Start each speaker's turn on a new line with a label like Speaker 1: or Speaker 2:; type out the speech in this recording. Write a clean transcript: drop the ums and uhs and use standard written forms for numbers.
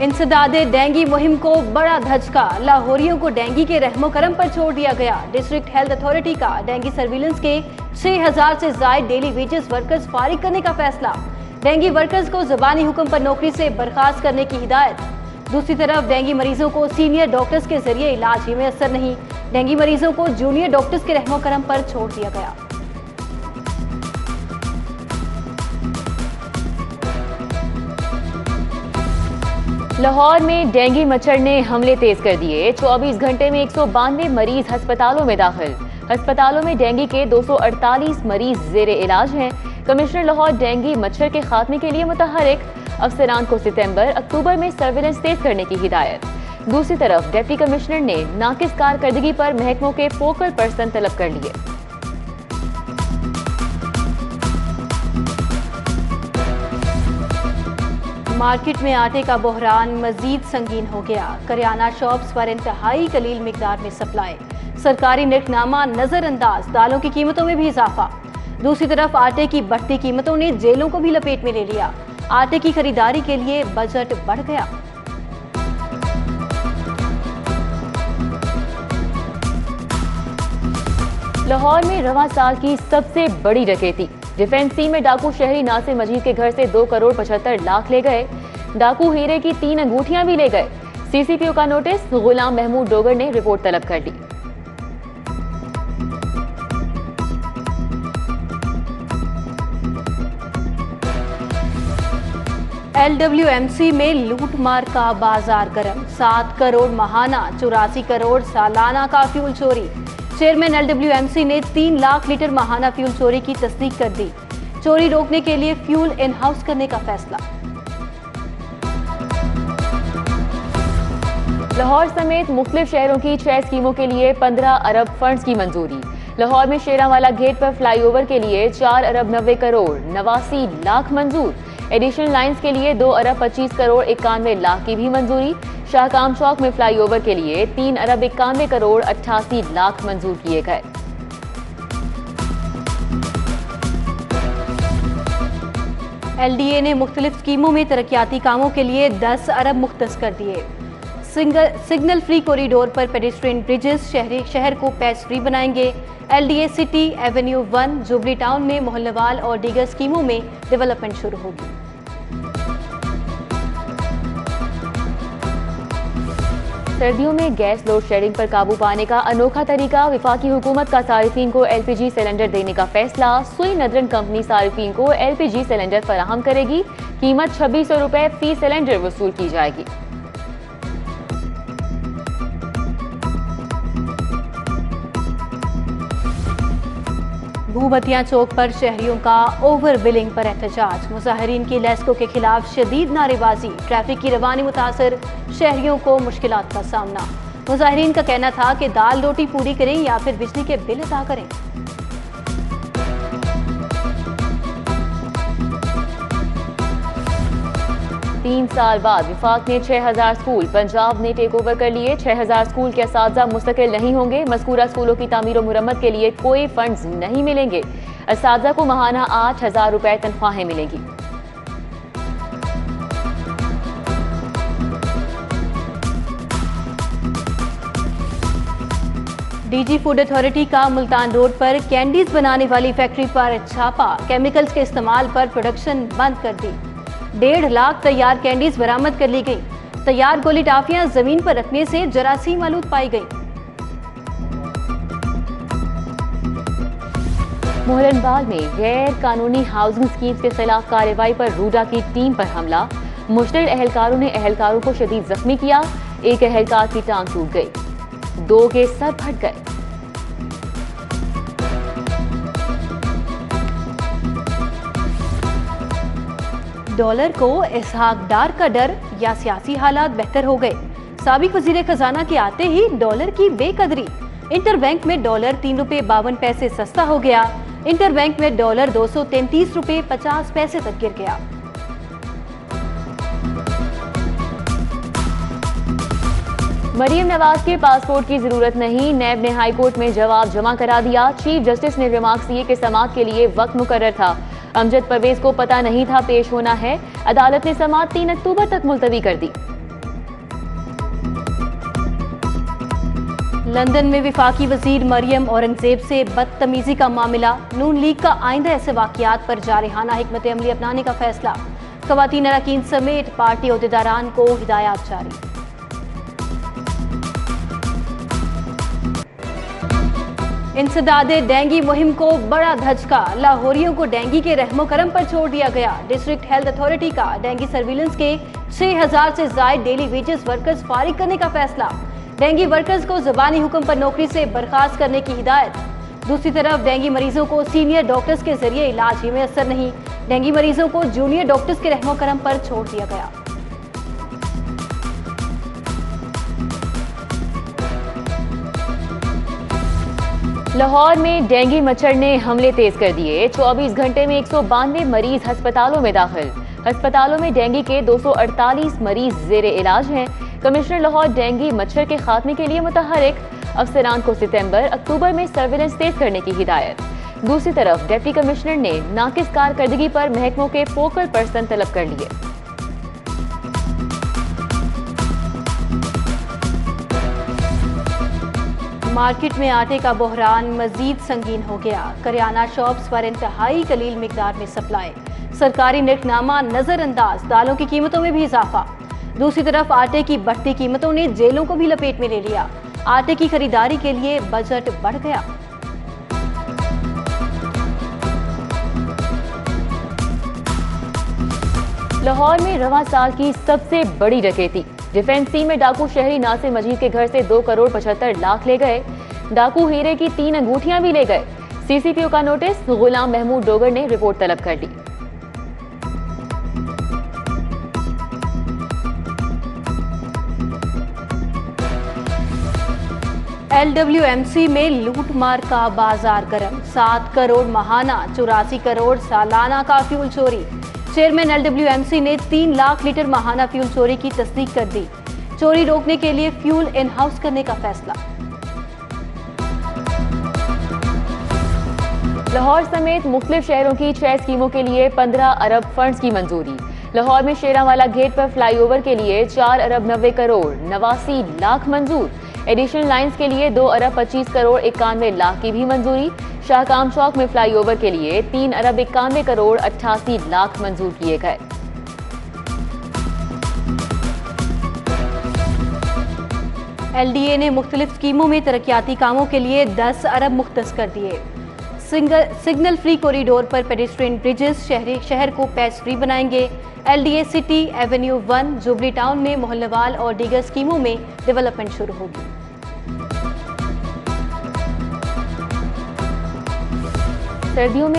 Speaker 1: इंसदादे dengue मुहिम को बड़ा धचका, लाहौरियों को डेंगू के रहमो करम पर छोड़ दिया गया। डिस्ट्रिक्ट हेल्थ अथॉरिटी का डेंगू सर्विलेंस के 6000 से ज्यादा डेली वेजेस वर्कर्स फारिग करने का फैसला। डेंगू वर्कर्स को ज़बानी हुक्म पर नौकरी से बर्खास्त करने की हिदायत। दूसरी तरफ डेंगू मरीजों को सीनियर डॉक्टर्स के जरिए इलाज ही में असर नहीं, डेंगू मरीजों को जूनियर डॉक्टर्स के रहमो करम पर छोड़ दिया गया।
Speaker 2: लाहौर में डेंगू मच्छर ने हमले तेज कर दिए। 24 घंटे में 192 मरीज अस्पतालों में दाखिल। अस्पतालों में डेंगू के 248 मरीज जेरे इलाज हैं। कमिश्नर लाहौर डेंगू मच्छर के खात्मे के लिए मुतहरिक, अफसरान को सितंबर-अक्टूबर में सर्विलेंस तेज करने की हिदायत। दूसरी तरफ डिप्टी कमिश्नर ने नाकिस कारकर्दगी पर महकमों के फोकल पर्सन तलब कर लिए।
Speaker 1: मार्केट में आटे का बहरान मजीद संगीन हो गया। करियाना शॉप्स पर इंतहाई कलील मिकदार में सप्लाई, सरकारी निर्खनामा नजरअंदाज, दालों की कीमतों में भी इजाफा। दूसरी तरफ आटे की बढ़ती कीमतों ने जेलों को भी लपेट में ले लिया। आटे की खरीदारी के लिए बजट बढ़ गया।
Speaker 2: लाहौर में रवां साल की सबसे बड़ी डकैती। डिफेंसी में डाकू शहरी नासिर मजीद के घर से 2 करोड़ 75 लाख ले गए। डाकू हीरे की 3 अंगूठियां भी ले गए। सीसीपीओ का नोटिस, गुलाम महमूद डोगर ने रिपोर्ट तलब कर दी।
Speaker 1: LWMC में लूटमार का बाजार गर्म। 7 करोड़ माहाना, 84 करोड़ सालाना का फ्यूल चोरी। चेयरमैन LWMC ने 3 लाख लीटर माहाना फ्यूल चोरी की तस्दीक कर दी। चोरी रोकने के लिए फ्यूल इन हाउस करने का फैसला।
Speaker 2: लाहौर समेत मुख्तलिफ शहरों की 6 स्कीमों के लिए 15 अरब फंड्स की मंजूरी। लाहौर में शेरावाला गेट पर फ्लाईओवर के लिए 4 अरब 90 करोड़ 89 लाख मंजूर। एडिशनल लाइंस के लिए 2 अरब 25 करोड़ 91 लाख की भी मंजूरी। शाहकाम चौक में फ्लाईओवर के लिए 3 अरब 91 करोड़ 88 लाख मंजूर किए गए।
Speaker 1: LDA ने मुख्तलिफ स्कीमों में तरक्याती कामों के लिए 10 अरब मुख्तस कर दिए। सिग्नल फ्री कॉरिडोर पर पेडेस्ट्रियन ब्रिजेस शहर को पैच फ्री बनाएंगे। LDA city Avenue 1 jubilee town में मोहल्लेवाल और दीगर स्कीमों में डेवलपमेंट शुरू होगी।
Speaker 2: सर्दियों में गैस लोड शेडिंग पर काबू पाने का अनोखा तरीका। वफाकी हुकूमत का सारिफीन को LPG सिलेंडर देने का फैसला। सुई नदरन कंपनी सारिफीन को LPG सिलेंडर फराहम करेगी। कीमत 2600 रुपए फी सिलेंडर वसूल की जाएगी।
Speaker 1: भूबतिया चौक पर शहरियों का ओवर बिलिंग पर एहतजाज। मुजाहिरीन की लेस्को के खिलाफ शदीद नारेबाजी। ट्रैफिक की रवानी मुतासर, शहरियों को मुश्किलात का सामना। मुजाहिरीन का कहना था कि दाल रोटी पूरी करें या फिर बिजली के बिल अदा करें।
Speaker 2: तीन साल बाद विफाक ने 6000 स्कूल पंजाब ने टेक ओवर कर लिए। 6000 स्कूल के असातिज़ा मुस्तकिल नहीं होंगे। मज़कूरा स्कूलों की तामीर और मुरम्मत के लिए कोई फंड्स नहीं मिलेंगे। असातिज़ा को माहाना 8000 रुपए तनख्वाहें मिलेंगी।
Speaker 1: DG फूड अथॉरिटी का मुल्तान रोड पर कैंडीज बनाने वाली फैक्ट्री पर छापा। केमिकल्स के इस्तेमाल पर प्रोडक्शन बंद कर दी। 1.5 लाख तैयार कैंडीज बरामद कर ली गई। तैयार गोली टाफियां जमीन पर रखने से जरासीम आलूद पाई गई।
Speaker 2: मोहरनबाग में गैर कानूनी हाउसिंग स्कीम्स के खिलाफ कार्रवाई पर रूडा की टीम पर हमला। मुश्तरिक एहलकारों ने एहलकारों को शदीद जख्मी किया। एक एहलकार की टांग टूट गई, 2 के सर फट गए।
Speaker 1: डॉलर को इसहाक डार का डर या सियासी हालात बेहतर हो गए। साबिक वजीर खजाना के आते ही डॉलर की बेकदरी। इंटरबैंक में डॉलर 3 रुपए 52 पैसे सस्ता हो गया। इंटरबैंक में डॉलर 233 रुपए 50 पैसे तक गिर गया।
Speaker 2: मरियम नवाज के पासपोर्ट की जरूरत नहीं, नैब ने हाई कोर्ट में जवाब जमा करा दिया। चीफ जस्टिस ने रिमार्क्स दिए कि समाअत के लिए वक्त मुकर्रर था। अमजद परवेज को पता नहीं था पेश होना है। अदालत ने समाअत 3 अक्टूबर तक मुलतवी कर दी।
Speaker 1: लंदन में विफाकी वजीर मरियम औरंगजेब से बदतमीजी का मामला, नून लीग का आइंदा ऐसे वाकयात पर जारहाना हिकमत अमली अपनाने का फैसला, खवातीन अरकान समेत पार्टी ओहदेदारान को हिदायत जारी। इंसदादे डेंगी मुहिम को बड़ा धचका, लाहौरियों को डेंगी के रहमो करम पर छोड़ दिया गया। डिस्ट्रिक्ट हेल्थ अथॉरिटी का डेंगी सर्विलेंस के 6000 से जायद डेली वेजेस वर्कर्स फारिग करने का फैसला, डेंगी वर्कर्स को ज़बानी हुक्म पर नौकरी से बर्खास्त करने की हिदायत। दूसरी तरफ डेंगी मरीजों को सीनियर डॉक्टर्स के जरिए इलाज ही में असर नहीं, डेंगी मरीजों को जूनियर डॉक्टर्स के रहमो करम पर छोड़ दिया गया।
Speaker 2: लाहौर में डेंगी मच्छर ने हमले तेज कर दिए। 24 घंटे में 192 मरीज अस्पतालों में दाखिल। अस्पतालों में डेंगी के 248 मरीज जेरे इलाज हैं। कमिश्नर लाहौर डेंगी मच्छर के खात्मे के लिए मुतहरिक, अफसरान को सितंबर अक्टूबर में सर्विलेंस तेज करने की हिदायत। दूसरी तरफ डिप्टी कमिश्नर ने नाकिस कारकर्दगी पर महकमों के फोकल पर्सन तलब कर लिए।
Speaker 1: मार्केट में आटे का बहरान मजीद संगीन हो गया। करियाना शॉप्स पर इंतहाई कलील मिकदार में सप्लाई, सरकारी निर्खनामा नजरअंदाज, दालों की कीमतों में भी इजाफा। दूसरी तरफ आटे की बढ़ती कीमतों ने जेलों को भी लपेट में ले लिया। आटे की खरीदारी के लिए बजट बढ़ गया।
Speaker 2: लाहौर में रवां साल की सबसे बड़ी डकैती, डिफेंस सी में डाकू शहरी नासिर मजीद के घर से 2 करोड़ 75 लाख ले गए। डाकू हीरे की 3 अंगूठियां भी ले गए। सीसीपीओ का नोटिस, गुलाम महमूद डोगर ने रिपोर्ट तलब कर ली।
Speaker 1: LWMC में लूटमार का बाजार गर्म, 7 करोड़ महाना 84 करोड़ सालाना का फ्यूल चोरी। चेयरमैन LWMC ने 3 लाख लीटर महाना फ्यूल चोरी की तस्दीक कर दी। चोरी रोकने के लिए फ्यूल इन हाउस करने का फैसला।
Speaker 2: लाहौर समेत मुख्तलिफ शहरों की 6 स्कीमों के लिए 15 अरब फंड्स की मंजूरी। लाहौर में शेरावाला गेट पर फ्लाईओवर के लिए 4 अरब 90 करोड़ 89 लाख मंजूर। एडिशनल लाइंस के लिए 2 अरब 25 करोड़ 91 लाख की भी मंजूरी। शाहकाम चौक में फ्लाईओवर के लिए 3 अरब 91 करोड़ 88 लाख मंजूर किए गए।
Speaker 1: LDA ने मुख्तलिफ स्कीमों में तरक्याती कामों के लिए 10 अरब मुख्तस कर दिए। सिग्नल फ्री कॉरिडोर पर पेडेस्ट्रियन ब्रिजेस शहर को पैच फ्री बनाएंगे। LDA city Avenue 1 jubilee town में मोहल्लेवाल और दीगर स्कीमों में डेवलपमेंट शुरू होगी।
Speaker 2: सर्दियों में